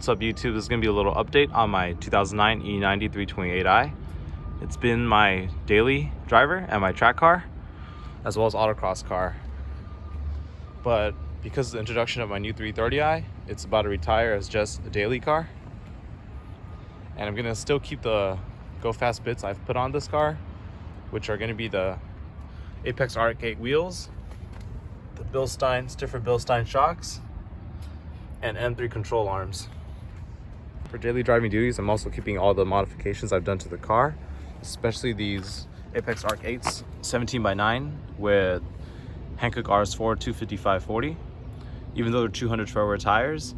What's up YouTube? This is going to be a little update on my 2009 E90 328i. It's been my daily driver and my track car, as well as autocross car. But because of the introduction of my new 330i, it's about to retire as just a daily car. And I'm going to still keep the Go Fast bits I've put on this car, which are going to be the Apex Arc 8 wheels, the stiffer Bilstein shocks, and M3 control arms. For daily driving duties, I'm also keeping all the modifications I've done to the car, especially these Apex Arc 8s 17x9 with Hankook RS4 255/40. Even though they're 200 trail tires,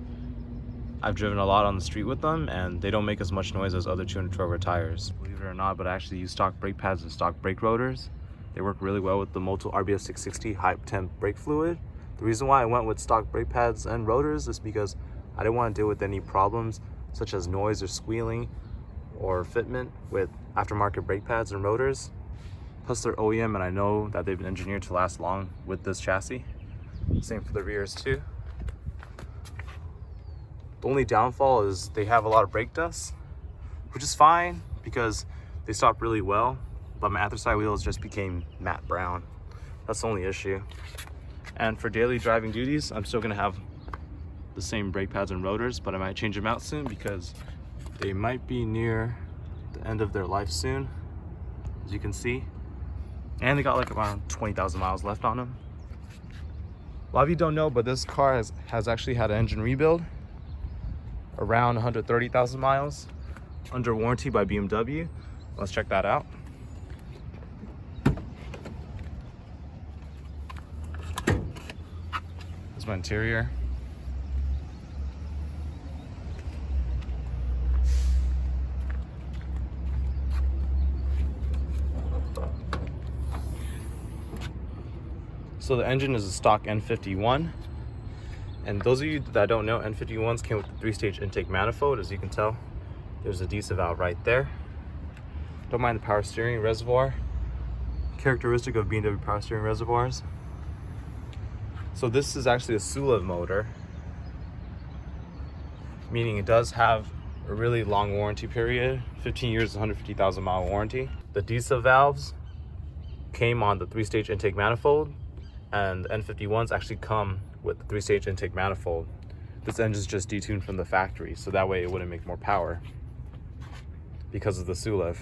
I've driven a lot on the street with them and they don't make as much noise as other 200 trail tires. Believe it or not, but I actually use stock brake pads and stock brake rotors. They work really well with the Motul RBS 660 high temp brake fluid. The reason why I went with stock brake pads and rotors is because I didn't want to deal with any problems such as noise or squealing or fitment with aftermarket brake pads and rotors. Plus they're OEM and I know that they've been engineered to last long with this chassis. Same for the rears too. The only downfall is they have a lot of brake dust, which is fine because they stop really well, but my anthracite wheels just became matte brown. That's the only issue. And for daily driving duties, I'm still gonna have the same brake pads and rotors, but I might change them out soon because they might be near the end of their life soon, as you can see. And they got like around 20,000 miles left on them. A lot of you don't know, but this car has actually had an engine rebuild around 130,000 miles under warranty by BMW. Let's check that out. Here's my interior. So the engine is a stock N51. And those of you that don't know, N51s came with the 3-stage intake manifold. As you can tell, there's a diesel valve right there. Don't mind the power steering reservoir. Characteristic of BMW power steering reservoirs. So this is actually a Sulev motor, meaning it does have a really long warranty period, 15 years, 150,000 mile warranty. The diesel valves came on the 3-stage intake manifold, and the N51s actually come with the 3-stage intake manifold. This engine is just detuned from the factory, so that way it wouldn't make more power because of the Sulev.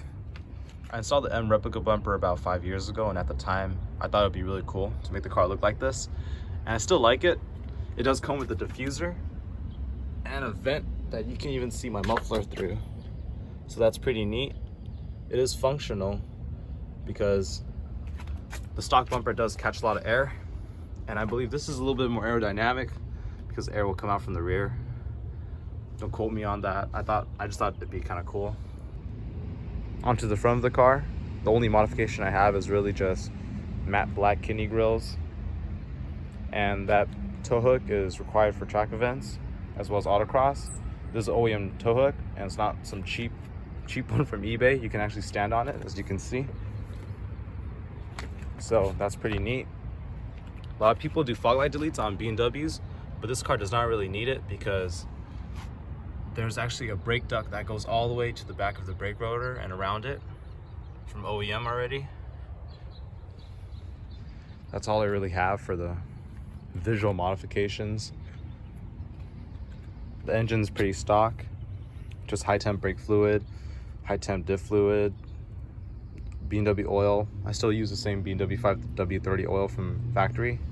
I installed the M replica bumper about 5 years ago, and at the time I thought it would be really cool to make the car look like this, and I still like it. It does come with a diffuser and a vent that you can even see my muffler through, so that's pretty neat. It is functional because the stock bumper does catch a lot of air, and I believe this is a little bit more aerodynamic because air will come out from the rear. Don't quote me on that. I just thought it'd be kind of cool. Onto the front of the car, the only modification I have is really just matte black kidney grills, and that tow hook is required for track events as well as autocross. This is an OEM tow hook, and it's not some cheap one from eBay. You can actually stand on it, as you can see. So that's pretty neat. A lot of people do fog light deletes on BMWs, but this car does not really need it because there's actually a brake duct that goes all the way to the back of the brake rotor and around it from OEM already. That's all I really have for the visual modifications. The engine's pretty stock, just high temp brake fluid, high temp diff fluid, BMW oil. I still use the same BMW 5W30 oil from factory.